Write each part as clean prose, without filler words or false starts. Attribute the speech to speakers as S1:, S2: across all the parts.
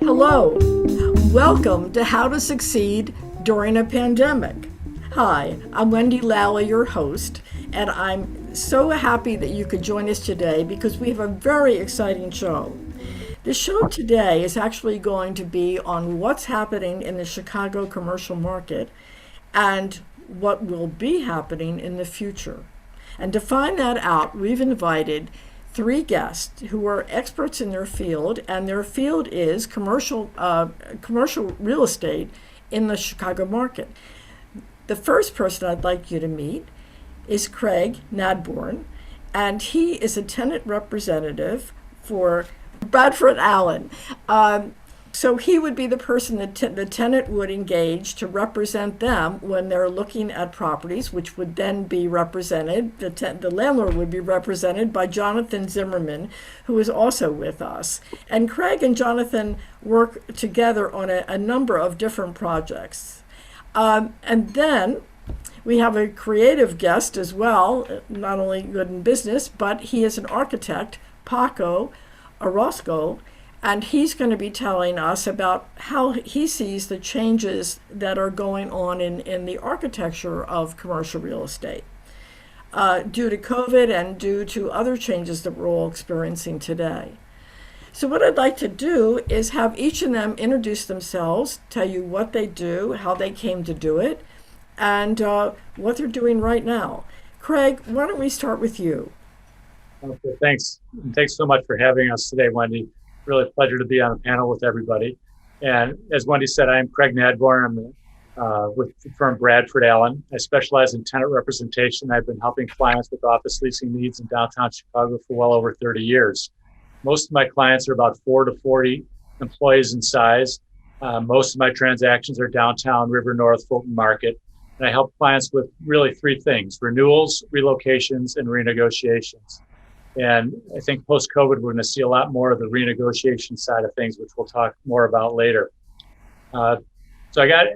S1: Hello, welcome to How to Succeed During a Pandemic. Hi, I'm Wendy Lally, your host, and I'm so happy that you could join us today because we have a very exciting show. The show today is actually going to be on what's happening in the Chicago commercial market and what will be happening in the future. And to find that out, we've invited three guests who are experts in their field, and their field is commercial real estate in the Chicago market. The first person I'd like you to meet is Craig Nadborne, and he is a tenant representative for Bradford Allen. So he would be the person that the tenant would engage to represent them when they're looking at properties, which would then be represented, the landlord would be represented by Jonathan Zimmerman, who is also with us. And Craig and Jonathan work together on a number of different projects. And then we have a creative guest as well, not only good in business, but he is an architect, Paco Orozco, and he's going to be telling us about how he sees the changes that are going on in the architecture of commercial real estate due to COVID and due to other changes that we're all experiencing today. So what I'd like to do is have each of them introduce themselves, tell you what they do, how they came to do it, and what they're doing right now. Craig, why don't we start with you?
S2: Okay, thanks. And thanks so much for having us today, Wendy. Really a pleasure to be on a panel with everybody. And as Wendy said, I am Craig Nadborne. I'm with the firm Bradford Allen. I specialize in tenant representation. I've been helping clients with office leasing needs in downtown Chicago for well over 30 years. Most of my clients are about 4 to 40 employees in size. Most of my transactions are downtown River North Fulton Market. And I help clients with really three things: renewals, relocations, and renegotiations. And I think post-COVID, we're going to see a lot more of the renegotiation side of things, which we'll talk more about later. So I got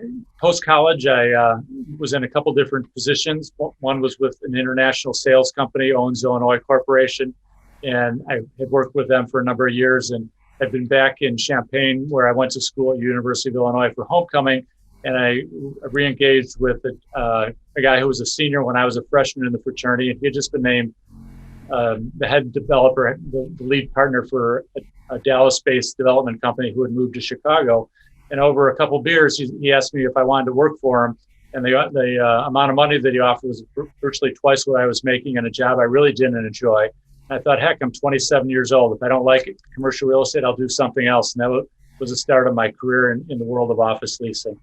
S2: post-college, I was in a couple different positions. One was with an international sales company, Owens Illinois Corporation, and I had worked with them for a number of years and had been back in Champaign, where I went to school at University of Illinois for homecoming. And I re-engaged with a guy who was a senior when I was a freshman in the fraternity, and he had just been named the head developer, the lead partner for a Dallas-based development company who had moved to Chicago. And over a couple of beers, he asked me if I wanted to work for him. And the amount of money that he offered was virtually twice what I was making in a job I really didn't enjoy. And I thought, heck, I'm 27 years old. If I don't like it, commercial real estate, I'll do something else. And that was the start of my career in the world of office leasing.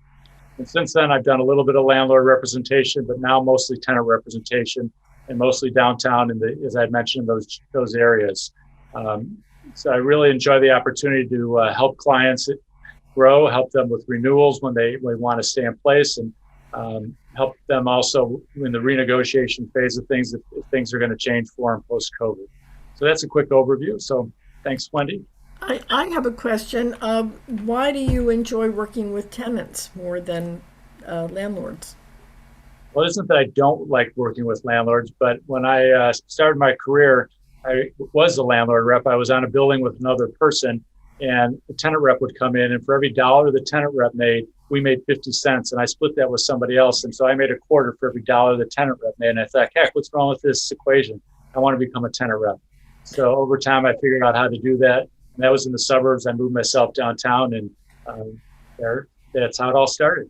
S2: And since then, I've done a little bit of landlord representation, but now mostly tenant representation, and mostly downtown as I mentioned, those areas. So I really enjoy the opportunity to help clients grow, help them with renewals when they want to stay in place, and help them also in the renegotiation phase of things if things are going to change for them post-COVID. So that's a quick overview. So thanks, Wendy.
S1: I have a question. Why do you enjoy working with tenants more than landlords?
S2: Well, it isn't that I don't like working with landlords, but when I started my career, I was a landlord rep. I was on a building with another person, and the tenant rep would come in, and for every dollar the tenant rep made, we made 50 cents, and I split that with somebody else. And so I made a quarter for every dollar the tenant rep made. And I thought, heck, what's wrong with this equation? I want to become a tenant rep. So over time, I figured out how to do that. And that was in the suburbs. I moved myself downtown, and that's how it all started.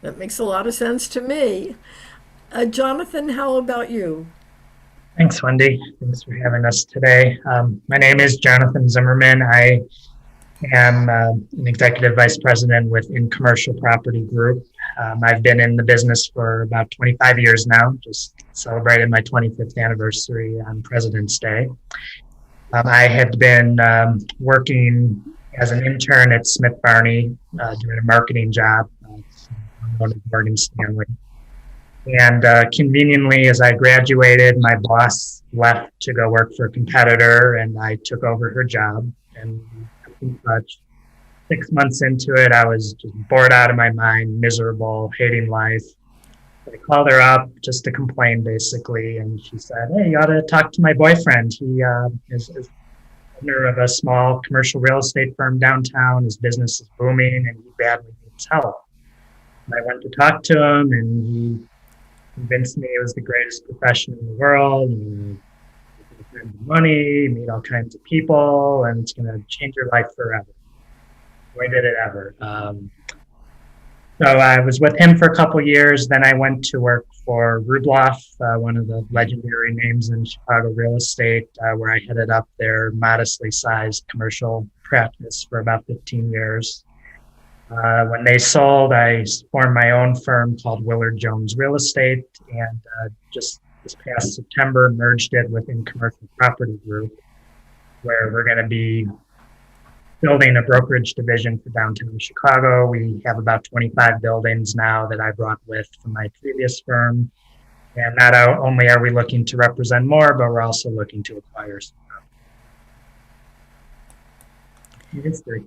S1: That makes a lot of sense to me. Jonathan, how about you?
S3: Thanks, Wendy. Thanks for having us today. My name is Jonathan Zimmerman. I am an executive vice president with Incommercial Property Group. I've been in the business for about 25 years now, just celebrated my 25th anniversary on President's Day. I had been working as an intern at Smith Barney, doing a marketing job, Morgan Stanley. And conveniently, as I graduated, my boss left to go work for a competitor, and I took over her job. And in touch, 6 months into it, I was just bored out of my mind, miserable, hating life. I called her up just to complain, basically, and she said, "Hey, you ought to talk to my boyfriend. He is owner of a small commercial real estate firm downtown. His business is booming and he badly needs help. And I went to talk to him and he convinced me it was the greatest profession in the world. And you can earn money, meet all kinds of people, and it's going to change your life forever. Boy, did it ever. So I was with him for a couple of years. Then I went to work for Rubloff, one of the legendary names in Chicago real estate, where I headed up their modestly sized commercial practice for about 15 years. When they sold, I formed my own firm called Willard Jones Real Estate, and just this past September merged it with Incommercial Property Group, where we're going to be building a brokerage division for downtown Chicago. We have about 25 buildings now that I brought with from my previous firm. And not only are we looking to represent more, but we're also looking to acquire some. History.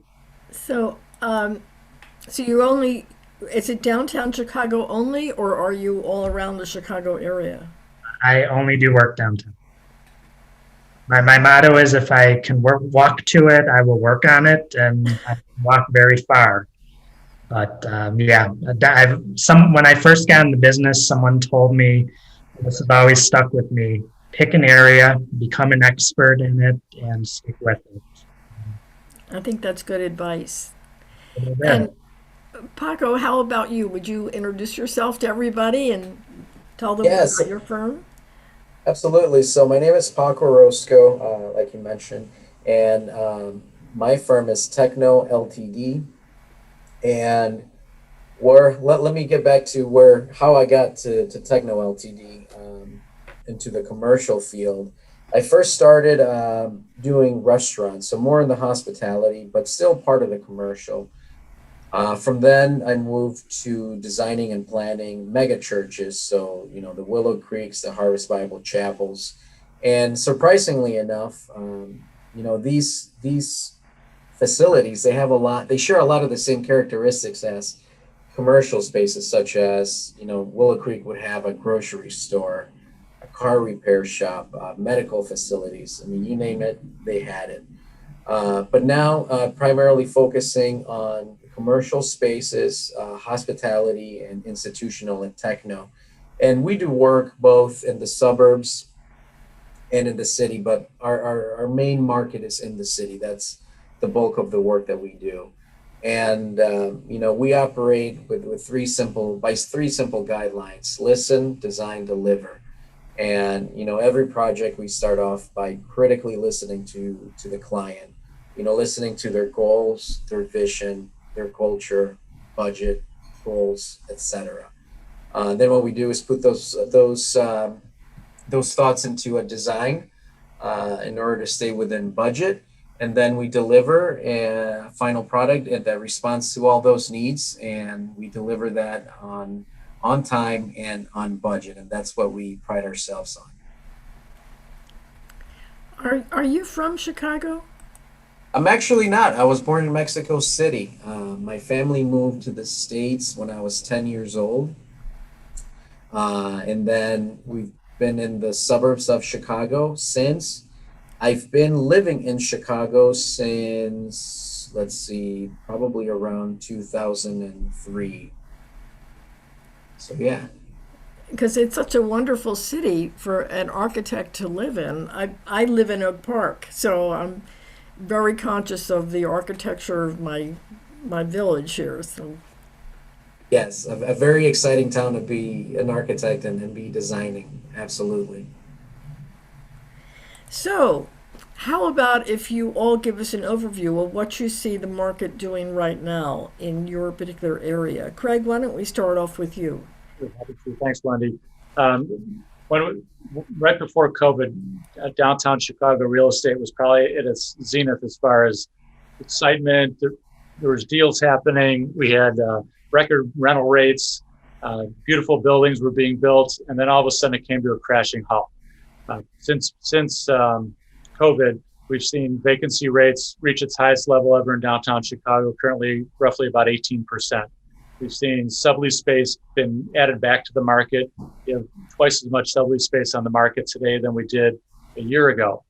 S1: So, so you only, is it downtown Chicago only, or are you all around the Chicago area?
S3: I only do work downtown. My motto is if I can walk to it, I will work on it, and I can walk very far. But when I first got in the business, someone told me, this has always stuck with me, pick an area, become an expert in it, and stick with it.
S1: I think that's good advice.
S3: Yeah.
S1: And Paco, how about you? Would you introduce yourself to everybody and tell them
S4: Yes,
S1: about your firm?
S4: absolutely. So my name is Paco Orozco, like you mentioned, and my firm is Techno Ltd. And let me get back to how I got to Techno Ltd. Into the commercial field. I first started doing restaurants, so more in the hospitality, but still part of the commercial. From then, I moved to designing and planning mega churches. So, the Willow Creeks, the Harvest Bible Chapels. And surprisingly enough, these facilities, they share a lot of the same characteristics as commercial spaces, such as, Willow Creek would have a grocery store, a car repair shop, medical facilities. I mean, you name it, they had it. But now primarily focusing on commercial spaces, hospitality, and institutional and techno. And we do work both in the suburbs and in the city, but our main market is in the city. That's the bulk of the work that we do. And, we operate with three simple guidelines: listen, design, deliver. And, every project we start off by critically listening to the client, listening to their goals, their vision, their culture, budget, goals, etc. Then what we do is put those thoughts into a design in order to stay within budget. And then we deliver a final product that responds to all those needs, and we deliver that on time and on budget, and that's what we pride ourselves on.
S1: Are you from Chicago?
S4: I'm actually not. I was born in Mexico City. My family moved to the States when I was 10 years old, and then we've been in the suburbs of Chicago since. I've been living in Chicago since, probably around 2003. So, yeah.
S1: Because it's such a wonderful city for an architect to live in. I live in Oak Park, so I'm very conscious of the architecture of my village here. So
S4: Yes, a very exciting town to be an architect and be designing. Absolutely.
S1: So, how about if you all give us an overview of what you see the market doing right now in your particular area? Craig, why don't we start off with you?
S2: Happy to. Thanks, Wendy. Right before COVID, downtown Chicago real estate was probably at its zenith as far as excitement. There was deals happening. We had record rental rates. Beautiful buildings were being built, and then all of a sudden it came to a crashing halt. Since COVID, we've seen vacancy rates reach its highest level ever in downtown Chicago, currently roughly about 18%. We've seen sublease space been added back to the market. We have twice as much sublease space on the market today than we did a year ago.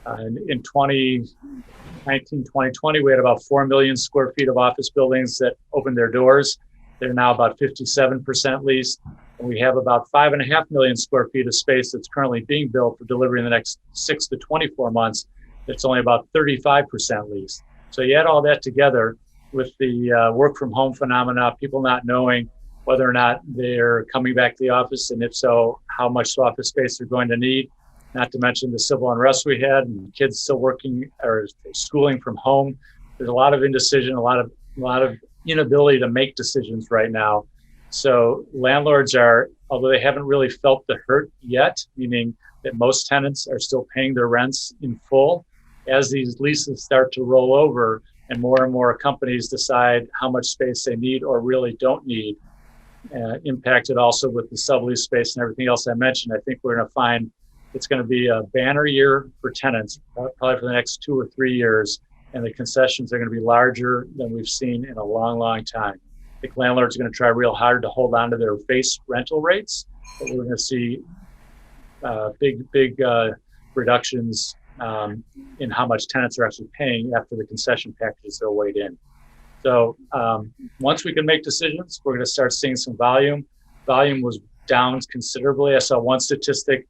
S2: In 2019, 2020, we had about 4 million square feet of office buildings that opened their doors. They're now about 57% leased. And we have about 5.5 million square feet of space that's currently being built for delivery in the next 6 to 24 months. It's only about 35% leased. So you add all that together with the work from home phenomena, people not knowing whether or not they're coming back to the office, and if so, how much office space they're going to need. Not to mention the civil unrest we had, and kids still working or schooling from home. There's a lot of indecision, a lot of inability to make decisions right now. So landlords are, although they haven't really felt the hurt yet, meaning that most tenants are still paying their rents in full, as these leases start to roll over and more companies decide how much space they need or really don't need, impacted also with the sublease space and everything else I mentioned, I think we're going to find it's going to be a banner year for tenants, probably for the next 2 or 3 years, and the concessions are going to be larger than we've seen in a long time. I think landlords are going to try real hard to hold on to their base rental rates, but we're going to see big reductions in how much tenants are actually paying after the concession packages are weighed in. So once we can make decisions, we're going to start seeing some volume. Volume was down considerably. I saw one statistic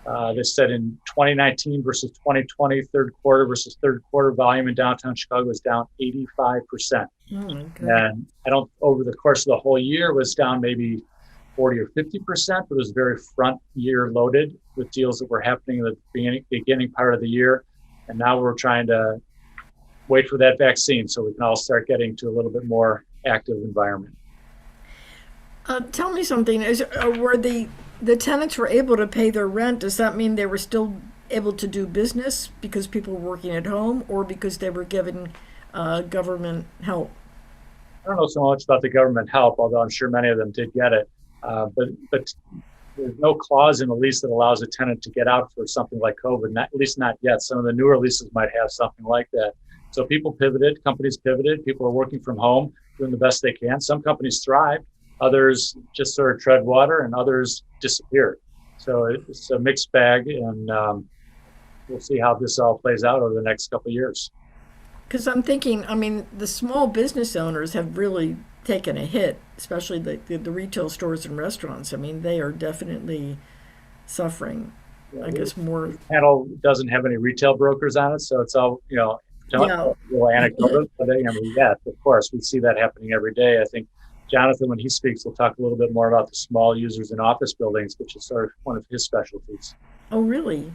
S2: that said in 2019 versus 2020, third quarter versus third quarter, volume in downtown Chicago was down 85%. And I don't, over the course of the whole year, was down maybe 40 or 50%, but it was very front year loaded with deals that were happening in the beginning part of the year. And now we're trying to wait for that vaccine so we can all start getting to a little bit more active environment.
S1: Tell me something. Were the tenants were able to pay their rent? Does that mean they were still able to do business because people were working at home, or because they were given government help?
S2: I don't know so much about the government help, although I'm sure many of them did get it. But there's no clause in the lease that allows a tenant to get out for something like COVID, at least not yet. Some of the newer leases might have something like that. So people pivoted, companies pivoted, people are working from home, doing the best they can. Some companies thrived, others just sort of tread water, and others disappeared. So it's a mixed bag, and we'll see how this all plays out over the next couple of years.
S1: Because I'm thinking, I mean, the small business owners have really taken a hit, especially the retail stores and restaurants. I mean, they are definitely suffering, I guess, more.
S2: The panel doesn't have any retail brokers on it, so it's all, real anecdotal. But yes, of course, we see that happening every day. I think Jonathan, when he speaks, will talk a little bit more about the small users in office buildings, which is sort of one of his specialties.
S1: Oh, really?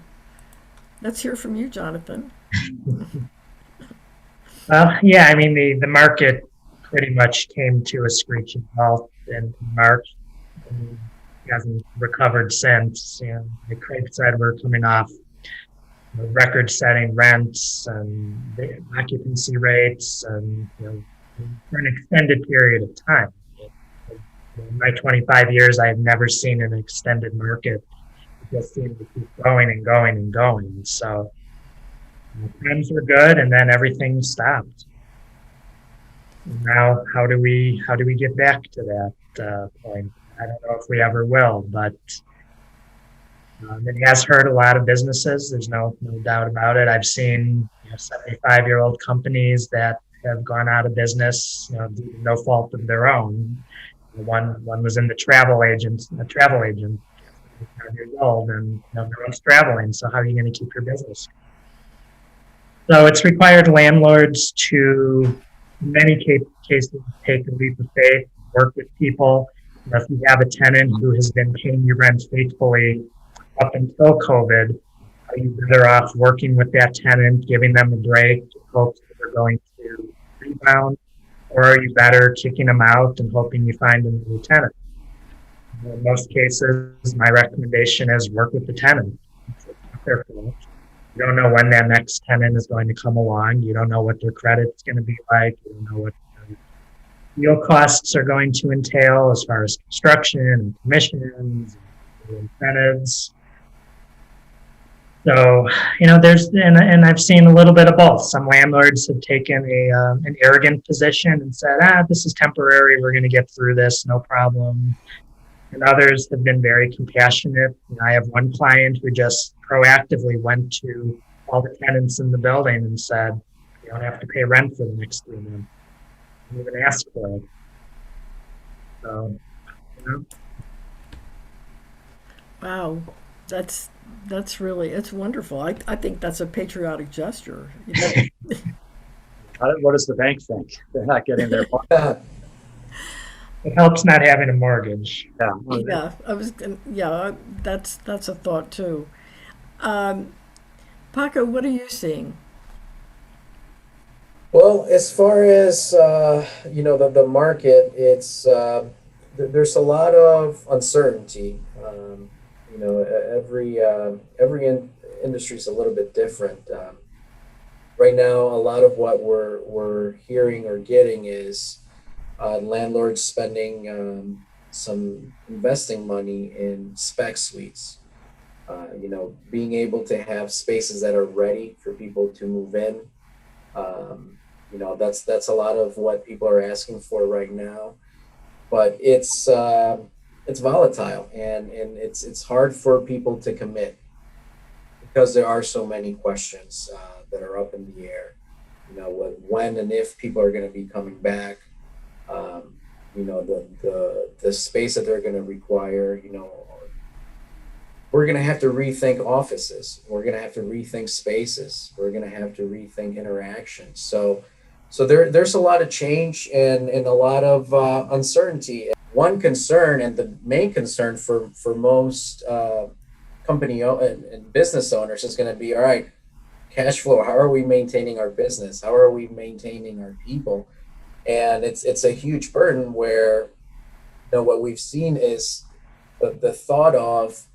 S1: Let's hear from you, Jonathan.
S3: Well, yeah, I mean, the market pretty much came to a screeching halt in March. And it hasn't recovered since. Like Craig said, we're coming off record-setting rents and the occupancy rates, and for an extended period of time. In my 25 years, I have never seen an extended market. It just seemed to keep going and going and going. So times were good, and then everything stopped. Now, how do we get back to that point? I don't know if we ever will, but it has hurt a lot of businesses. There's no doubt about it. I've seen 75-year-old companies that have gone out of business, due to no fault of their own. One was in a travel agent, 5 years old, and no one's traveling. So how are you going to keep your business? So it's required landlords to, in many cases, take a leap of faith, work with people. If you have a tenant who has been paying your rent faithfully up until COVID, are you better off working with that tenant, giving them a break in hopes that they're going to rebound, or are you better kicking them out and hoping you find a new tenant? In most cases, my recommendation is work with the tenant. It's not their fault. You don't know when that next tenant is going to come along. You don't know what their credit's going to be like. You don't know what deal costs are going to entail as far as construction and commissions and incentives. So, there's, and I've seen a little bit of both. Some landlords have taken an arrogant position and said, this is temporary. We're going to get through this, no problem. And others have been very compassionate. I have one client who just proactively went to all the tenants in the building and said, you don't have to pay rent for the next 3 months. Didn't even ask for it. So, you know,
S1: Wow, that's really it's wonderful. I think that's a patriotic gesture.
S2: What does the bank think? They're not getting their money.
S3: it helps not having a mortgage.
S2: Yeah.
S1: Yeah, that's a thought too. Paco, what are you seeing?
S4: Well, as far as the market, it's there's a lot of uncertainty. Every industry is a little bit different. Right now, a lot of what we're hearing or getting is landlords spending some investing money in spec suites. Being able to have spaces that are ready for people to move in. That's a lot of what people are asking for right now. But it's volatile, and it's hard for people to commit because there are so many questions that are up in the air. When and if people are going to be coming back. The space that they're going to require. We're going to have to rethink offices. We're going to have to rethink spaces. We're going to have to rethink interactions. So there's a lot of change and a lot of uncertainty. One concern, and the main concern for most company and business owners, is going to be, all right, cash flow. How are we maintaining our business? How are we maintaining our people? And it's a huge burden where what we've seen is the thought of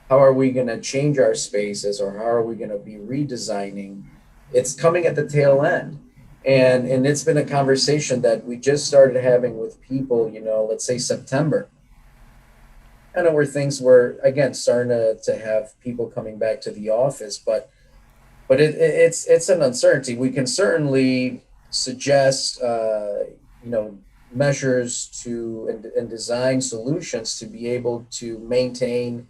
S4: how are we going to change our spaces, or how are we going to be redesigning? It's coming at the tail end. And it's been a conversation that we just started having with people, let's say September, kind of where things were, again, starting to have people coming back to the office. But it's an uncertainty. We can certainly suggest, measures and design solutions to be able to maintain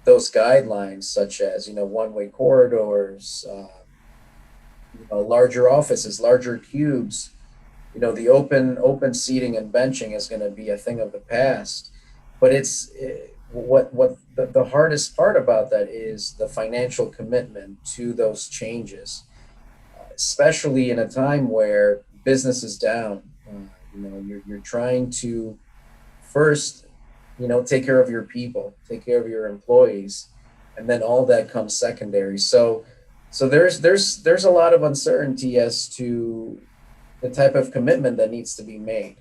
S4: those guidelines, such as, one-way corridors, larger offices, larger cubes. The open seating and benching is going to be a thing of the past. But what the hardest part about that is the financial commitment to those changes, especially in a time where business is down. You're trying to first, take care of your people, take care of your employees, and then all that comes secondary. So there's a lot of uncertainty as to the type of commitment that needs to be made.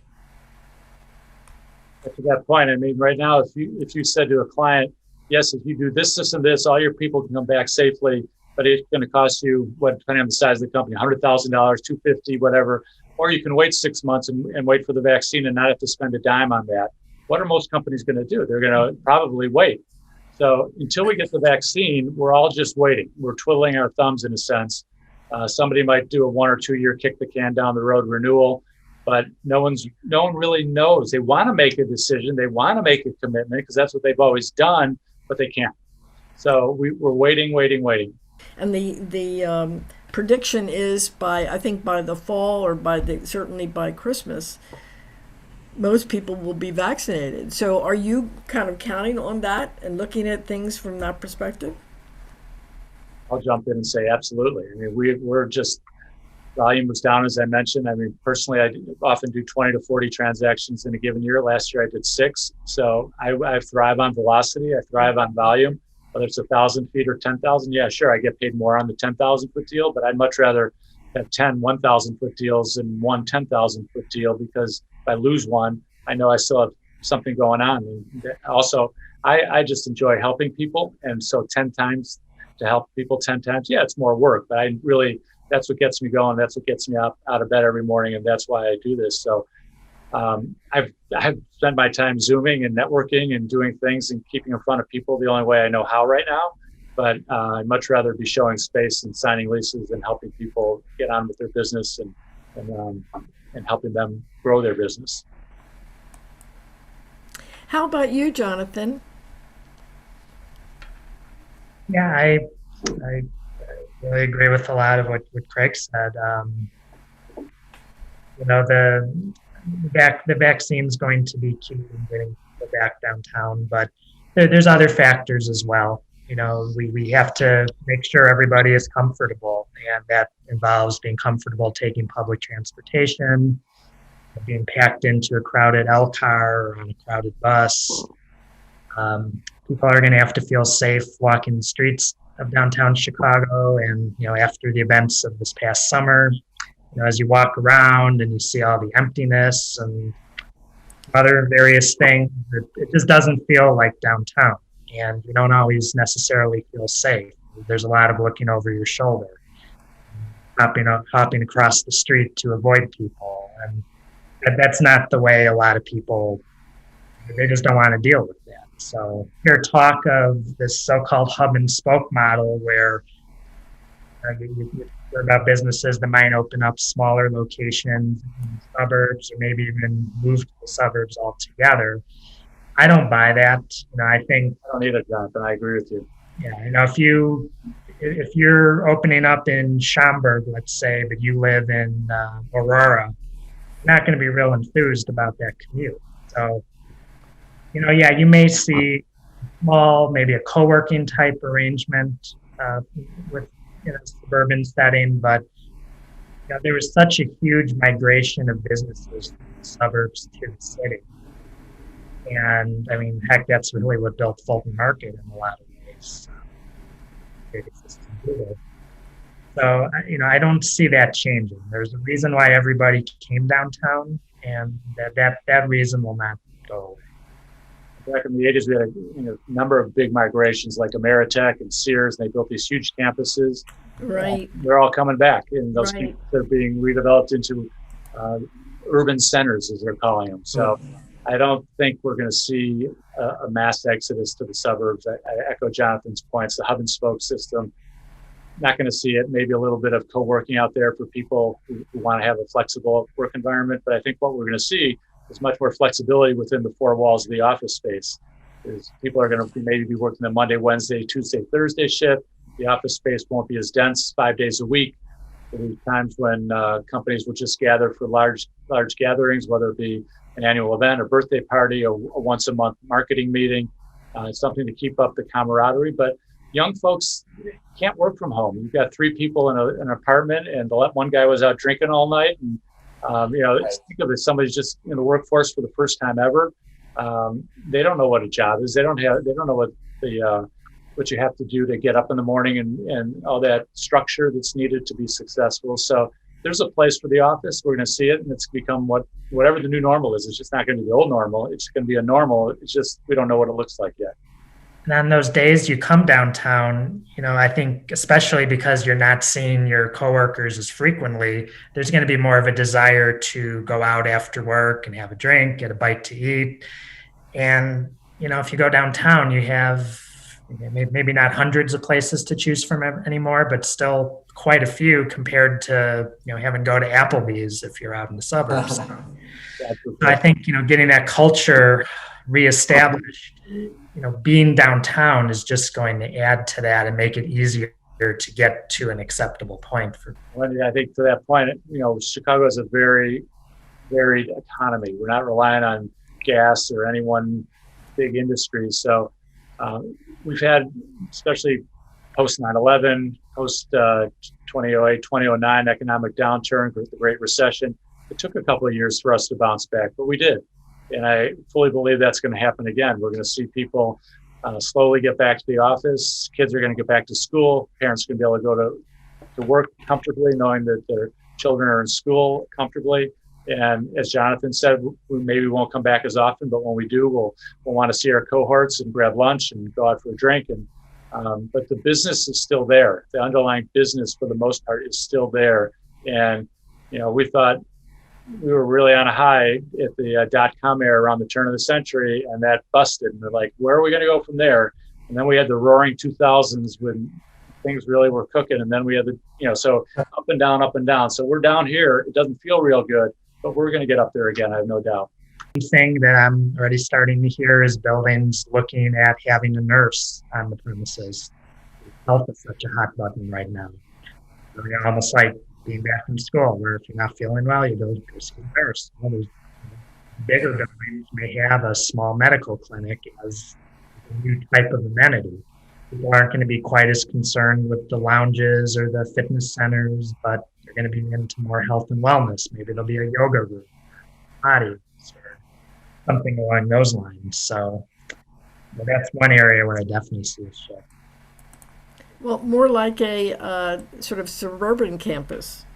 S2: To that point, I mean, right now, if you said to a client, yes, if you do this, this, and this, all your people can come back safely, but it's going to cost you, depending on the size of the company, $100,000, $250,000, whatever, or you can wait 6 months and wait for the vaccine and not have to spend a dime on that. What are most companies going to do? They're going to probably wait. So until we get the vaccine, we're all just waiting. We're twiddling our thumbs in a sense. Somebody might do a 1 or 2 year kick the can down the road renewal, but no one really knows. They want to make a decision. They want to make a commitment because that's what they've always done, but they can't. So we're waiting.
S1: And the prediction is by the fall, or certainly by Christmas, most people will be vaccinated. So are you kind of counting on that and looking at things from that perspective?
S2: I'll jump in and say absolutely. I mean, we're just, volume was down, as I mentioned. I mean, personally, I often do 20 to 40 transactions in a given year. Last year I did 6. So I thrive on velocity. I thrive on volume, whether it's 1,000 feet or 10,000. Yeah, sure, I get paid more on the 10,000 foot deal, but I'd much rather have 10 1,000 foot deals than one 10,000 foot deal, because if I lose one, I know I still have something going on. And also, I just enjoy helping people. And so 10 times to help people 10 times, yeah, it's more work, but that's what gets me going. That's what gets me out of bed every morning. And that's why I do this. So I've spent my time Zooming and networking and doing things and keeping in front of people the only way I know how right now. But I'd much rather be showing space and signing leases and helping people get on with their business and helping them grow their business.
S1: How about you, Jonathan?
S3: Yeah, I really agree with a lot of what Craig said. The vaccine's going to be key in getting people back downtown, but there's other factors as well. We have to make sure everybody is comfortable, and that involves being comfortable taking public transportation, being packed into a crowded L car or on a crowded bus. People are going to have to feel safe walking the streets of downtown Chicago, and after the events of this past summer, as you walk around and you see all the emptiness and other various things, it just doesn't feel like downtown, and you don't always necessarily feel safe. There's a lot of looking over your shoulder, hopping across the street to avoid people, and that's not the way a lot of people, they just don't want to deal with that. So hear talk of this so-called hub and spoke model where you hear about businesses that might open up smaller locations in the suburbs, or maybe even move to the suburbs altogether. I don't buy that. I think
S2: I don't either, Jonathan. I agree with you.
S3: Yeah, if you're opening up in Schaumburg, let's say, but you live in Aurora, you're not going to be real enthused about that commute. So, you may see small, maybe a co-working type arrangement with suburban setting, but there was such a huge migration of businesses from the suburbs to the city. And heck, that's really what built Fulton Market in a lot of ways. So, I don't see that changing. There's a reason why everybody came downtown, and that reason will not go away.
S2: Back in the 80s, we had a number of big migrations like Ameritech and Sears, and they built these huge campuses.
S1: Right.
S2: They're all coming back, and those
S1: Right.
S2: people are being redeveloped into urban centers, as they're calling them. So I don't think we're going to see a mass exodus to the suburbs. I echo Jonathan's points. The hub and spoke system, not going to see it. Maybe a little bit of co-working out there for people who want to have a flexible work environment. But I think what we're going to see is much more flexibility within the four walls of the office space. Is people are going to maybe be working the Monday, Wednesday, Tuesday, Thursday shift. The office space won't be as dense 5 days a week. There'll be times when companies will just gather for large gatherings, whether it be an annual event, a birthday party, a once a month marketing meeting. It's something to keep up the camaraderie. But young folks can't work from home. You've got three people in an apartment, and one guy was out drinking all night. And think of it, somebody's just in the workforce for the first time ever. They don't know what a job is. They don't know what you have to do to get up in the morning and all that structure that's needed to be successful. So there's a place for the office. We're going to see it, and it's become whatever the new normal is. It's just not going to be the old normal. It's going to be a normal. It's just we don't know what it looks like yet.
S3: And on those days you come downtown, I think especially because you're not seeing your coworkers as frequently, there's going to be more of a desire to go out after work and have a drink, get a bite to eat. And, if you go downtown, you have maybe not hundreds of places to choose from anymore, but still quite a few compared to, having to go to Applebee's if you're out in the suburbs. I think, getting that culture reestablished, being downtown is just going to add to that and make it easier to get to an acceptable point.
S2: I think to that point, Chicago is a very varied economy. We're not relying on gas or any one big industry. So we've had, especially post 9/11, post 2008, 2009 economic downturn, the Great Recession. It took a couple of years for us to bounce back, but we did. And I fully believe that's going to happen again. We're going to see people slowly get back to the office. Kids are going to get back to school. Parents are going to be able to go to work comfortably, knowing that their children are in school comfortably. And as Jonathan said, we maybe won't come back as often, but when we do, we'll want to see our cohorts and grab lunch and go out for a drink. And but the business is still there. The underlying business, for the most part, is still there. And we thought we were really on a high at the dot-com era around the turn of the century, and that busted. And they're like, where are we going to go from there? And then we had the roaring 2000s when things really were cooking. And then we had so up and down, up and down. So we're down here. It doesn't feel real good, but we're going to get up there again. I have no doubt.
S3: One thing that I'm already starting to hear is buildings looking at having a nurse on the premises. Health is such a hot button right now. Really almost like being back from school, where if you're not feeling well, you go see a nurse. Well, there's bigger buildings may have a small medical clinic as a new type of amenity. People aren't going to be quite as concerned with the lounges or the fitness centers, but they're going to be into more health and wellness. Maybe there'll be a yoga room, Pilates, or something along those lines. So that's one area where I definitely see a shift.
S1: Well, more like a sort of suburban campus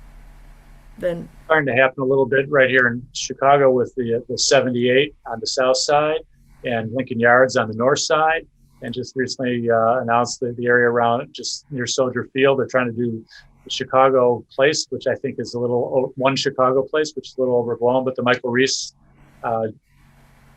S1: than.
S2: Starting to happen a little bit right here in Chicago with the 78 on the south side and Lincoln Yards on the north side. And just recently announced the area around just near Soldier Field. They're trying to do the Chicago Place, which I think is one Chicago Place, which is a little overblown. But the Michael Reese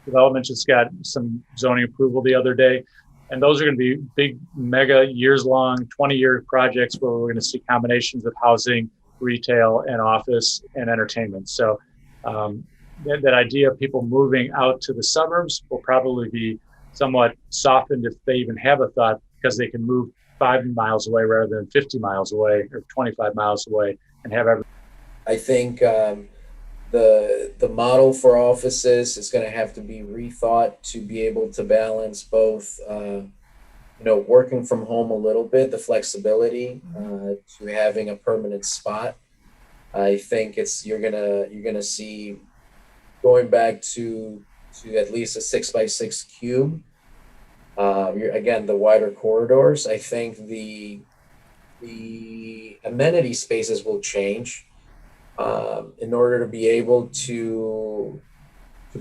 S2: development just got some zoning approval the other day. And those are going to be big, mega, years-long, 20-year projects where we're going to see combinations of housing, retail, and office and entertainment. So that idea of people moving out to the suburbs will probably be somewhat softened if they even have a thought, because they can move 5 miles away rather than 50 miles away or 25 miles away and have everything.
S4: I think the model for offices is going to have to be rethought to be able to balance both, working from home a little bit, the flexibility to having a permanent spot. I think you're gonna see going back to at least a 6x6 cube. Again, the wider corridors. I think the amenity spaces will change in order to be able to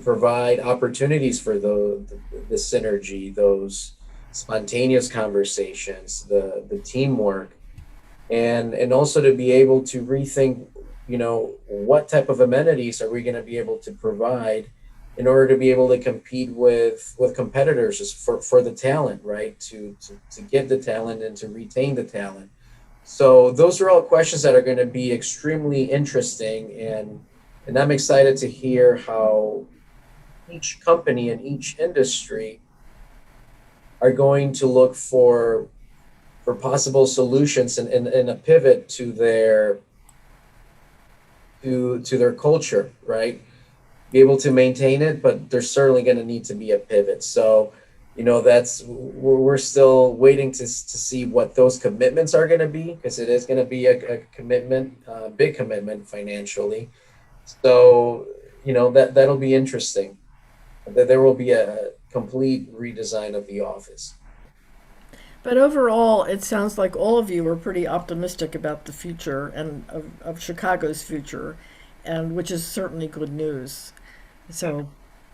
S4: provide opportunities for the synergy, those spontaneous conversations, the teamwork, and also to be able to rethink, what type of amenities are we going to be able to provide in order to be able to compete with competitors just for the talent, right? To get the talent and to retain the talent. So those are all questions that are going to be extremely interesting, and I'm excited to hear how each company and each industry are going to look for possible solutions and a pivot to their culture, right? Be able to maintain it, but there's certainly going to need to be a pivot. So, we're still waiting to see what those commitments are going to be, because it is going to be a commitment, big commitment financially. So, that'll be interesting. That there will be a complete redesign of the office.
S1: But overall, it sounds like all of you are pretty optimistic about the future and of Chicago's future, and which is certainly good news. So,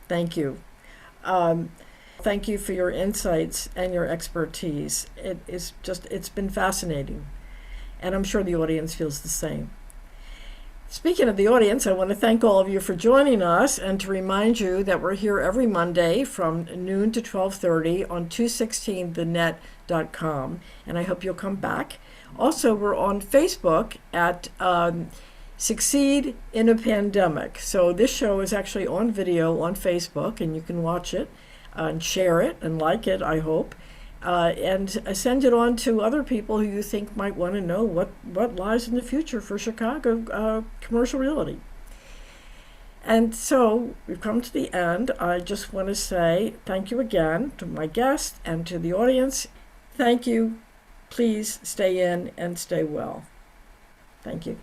S1: thank you. Thank you for your insights and your expertise. It's been fascinating, and I'm sure the audience feels the same. Speaking of the audience, I want to thank all of you for joining us, and to remind you that we're here every Monday from noon to 12:30 on 216thenet.com, and I hope you'll come back. Also, we're on Facebook at Succeed in a Pandemic. So this show is actually on video on Facebook, and you can watch it and share it and like it, I hope. And send it on to other people who you think might want to know what lies in the future for Chicago commercial realty. And so we've come to the end. I just want to say thank you again to my guest and to the audience. Thank you. Please stay in and stay well. Thank you.